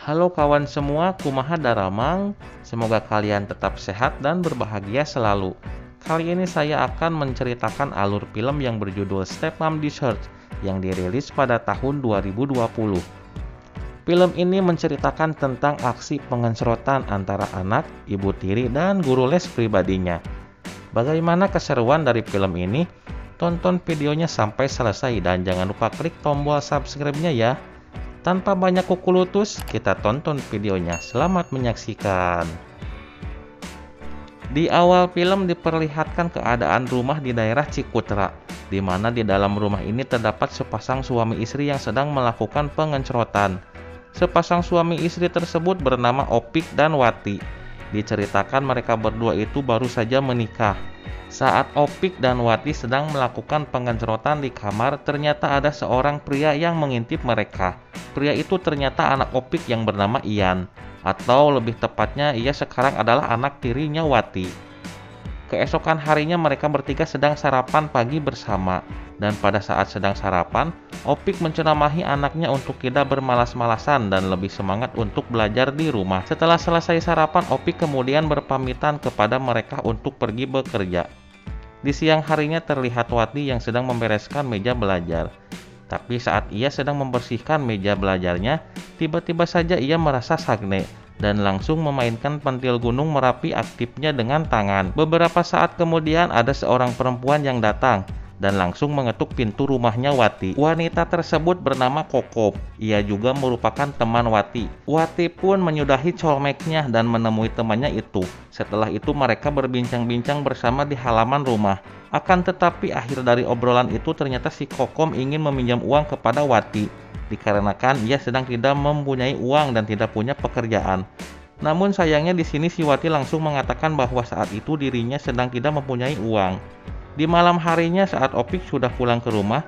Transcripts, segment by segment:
Halo kawan semua, kumaha daramang? Semoga kalian tetap sehat dan berbahagia selalu. Kali ini saya akan menceritakan alur film yang berjudul Stepmom Disearch yang dirilis pada tahun 2020. Film ini menceritakan tentang aksi pengencerotan antara anak, ibu tiri, dan guru les pribadinya. Bagaimana keseruan dari film ini? Tonton videonya sampai selesai dan jangan lupa klik tombol subscribe-nya ya. Tanpa banyak kuku lutus, kita tonton videonya. Selamat menyaksikan. Di awal film diperlihatkan keadaan rumah di daerah Cikutra, di mana di dalam rumah ini terdapat sepasang suami istri yang sedang melakukan pengencerotan. Sepasang suami istri tersebut bernama Opik dan Wati. Diceritakan mereka berdua itu baru saja menikah. Saat Opik dan Wati sedang melakukan pengencerotan di kamar, ternyata ada seorang pria yang mengintip mereka. Pria itu ternyata anak Opik yang bernama Ian, atau lebih tepatnya ia sekarang adalah anak tirinya Wati. Keesokan harinya mereka bertiga sedang sarapan pagi bersama, dan pada saat sedang sarapan, Opik menceramahi anaknya untuk tidak bermalas-malasan dan lebih semangat untuk belajar di rumah. Setelah selesai sarapan, Opik kemudian berpamitan kepada mereka untuk pergi bekerja. Di siang harinya terlihat Wati yang sedang membereskan meja belajar. Tapi saat ia sedang membersihkan meja belajarnya, tiba-tiba saja ia merasa sagne dan langsung memainkan pentil gunung Merapi aktifnya dengan tangan. Beberapa saat kemudian ada seorang perempuan yang datang dan langsung mengetuk pintu rumahnya Wati. Wanita tersebut bernama Kokom. Ia juga merupakan teman Wati. Wati pun menyudahi colmeknya dan menemui temannya itu. Setelah itu mereka berbincang-bincang bersama di halaman rumah. Akan tetapi akhir dari obrolan itu ternyata si Kokom ingin meminjam uang kepada Wati, dikarenakan ia sedang tidak mempunyai uang dan tidak punya pekerjaan. Namun sayangnya di sini si Wati langsung mengatakan bahwa saat itu dirinya sedang tidak mempunyai uang. Di malam harinya saat Opik sudah pulang ke rumah,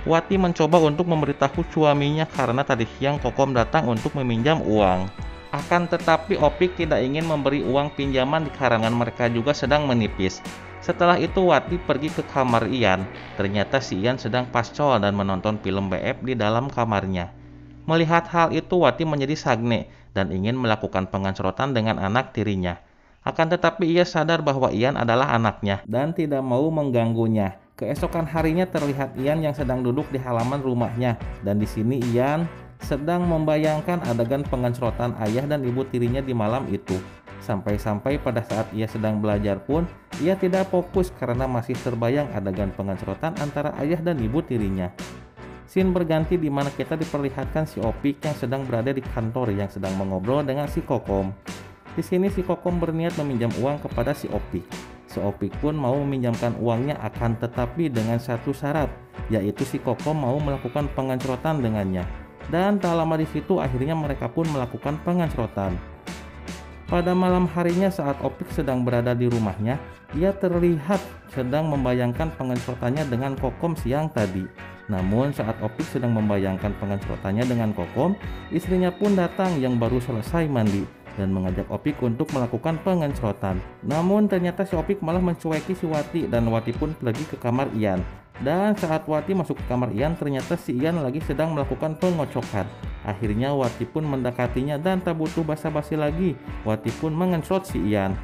Wati mencoba untuk memberitahu suaminya karena tadi siang Kokom datang untuk meminjam uang. Akan tetapi Opik tidak ingin memberi uang pinjaman dikarenakan mereka juga sedang menipis. Setelah itu Wati pergi ke kamar Ian. Ternyata si Ian sedang pascol dan menonton film BF di dalam kamarnya. Melihat hal itu Wati menjadi sagne dan ingin melakukan pengencerotan dengan anak tirinya. Akan tetapi ia sadar bahwa Ian adalah anaknya dan tidak mau mengganggunya. Keesokan harinya terlihat Ian yang sedang duduk di halaman rumahnya, dan di sini Ian sedang membayangkan adegan pengencerotan ayah dan ibu tirinya di malam itu. Sampai-sampai pada saat ia sedang belajar pun, ia tidak fokus karena masih terbayang adegan pengencerotan antara ayah dan ibu tirinya. Scene berganti di mana kita diperlihatkan si Opik yang sedang berada di kantor yang sedang mengobrol dengan si Kokom. Di sini si Kokom berniat meminjam uang kepada si Opik. Si Opik pun mau meminjamkan uangnya, akan tetapi dengan satu syarat, yaitu si Kokom mau melakukan pengencerotan dengannya. Dan tak lama di situ akhirnya mereka pun melakukan pengencerotan. Pada malam harinya saat Opik sedang berada di rumahnya, ia terlihat sedang membayangkan pengencerotannya dengan Kokom siang tadi. Namun saat Opik sedang membayangkan pengencerotannya dengan Kokom, istrinya pun datang yang baru selesai mandi dan mengajak Opik untuk melakukan pengencerotan. Namun ternyata si Opik malah mencueki si Wati dan Wati pun pergi ke kamar Ian. Dan saat Wati masuk ke kamar Ian, ternyata si Ian lagi sedang melakukan pengocokan. Akhirnya Wati pun mendekatinya dan tak butuh basa-basi lagi, Wati pun mengencerot si Ian.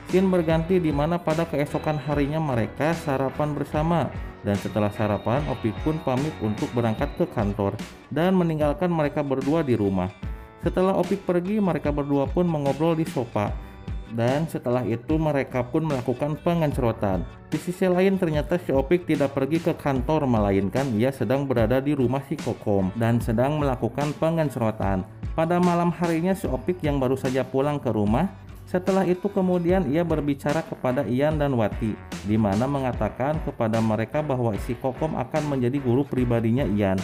Scene berganti di mana pada keesokan harinya mereka sarapan bersama. Dan setelah sarapan, Opik pun pamit untuk berangkat ke kantor dan meninggalkan mereka berdua di rumah. Setelah Opik pergi, mereka berdua pun mengobrol di sofa. Dan setelah itu mereka pun melakukan pengencerotan. Di sisi lain ternyata si Opik tidak pergi ke kantor, melainkan ia sedang berada di rumah si Kokom dan sedang melakukan pengencerotan. Pada malam harinya si Opik yang baru saja pulang ke rumah. Setelah itu kemudian ia berbicara kepada Ian dan Wati, di mana mengatakan kepada mereka bahwa si Kokom akan menjadi guru pribadinya Ian.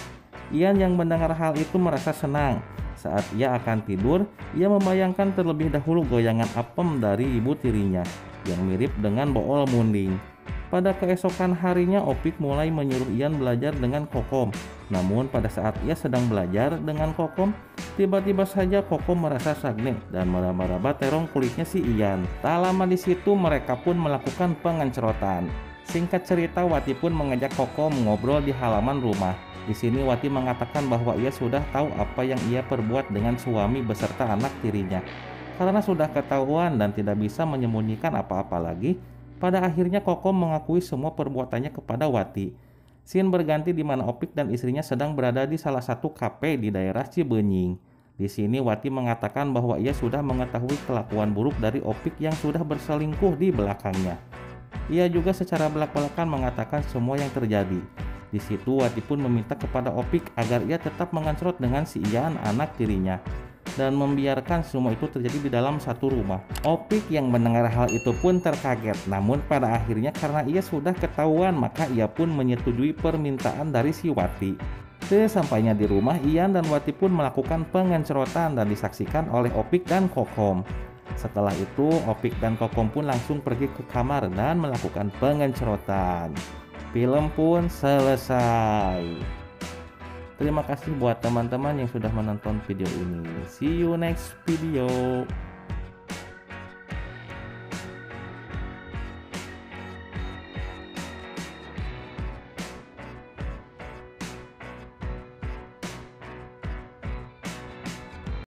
Ian yang mendengar hal itu merasa senang. Saat ia akan tidur, ia membayangkan terlebih dahulu goyangan apem dari ibu tirinya yang mirip dengan bool munding. Pada keesokan harinya Opik mulai menyuruh Ian belajar dengan Kokom. Namun pada saat ia sedang belajar dengan Kokom, tiba-tiba saja Kokom merasa sagne dan meraba-raba terong kulitnya si Ian. Tak lama di situ mereka pun melakukan pengencerotan. Singkat cerita, Wati pun mengajak Kokom mengobrol di halaman rumah. Di sini Wati mengatakan bahwa ia sudah tahu apa yang ia perbuat dengan suami beserta anak tirinya. Karena sudah ketahuan dan tidak bisa menyembunyikan apa-apa lagi, pada akhirnya Kokom mengakui semua perbuatannya kepada Wati. Scene berganti di mana Opik dan istrinya sedang berada di salah satu kafe di daerah Cibenying. Di sini Wati mengatakan bahwa ia sudah mengetahui kelakuan buruk dari Opik yang sudah berselingkuh di belakangnya. Ia juga secara belak-belakan mengatakan semua yang terjadi. Di situ Wati pun meminta kepada Opik agar ia tetap mengancrot dengan si Ian, anak tirinya, dan membiarkan semua itu terjadi di dalam satu rumah. Opik yang mendengar hal itu pun terkaget, namun pada akhirnya karena ia sudah ketahuan maka ia pun menyetujui permintaan dari si Wati. Sesampainya di rumah, Ian dan Wati pun melakukan pengencrotan dan disaksikan oleh Opik dan Kokom. Setelah itu, Opik dan Kokom pun langsung pergi ke kamar dan melakukan pengencrotan. Film pun selesai. Terima kasih buat teman-teman yang sudah menonton video ini. See you next video.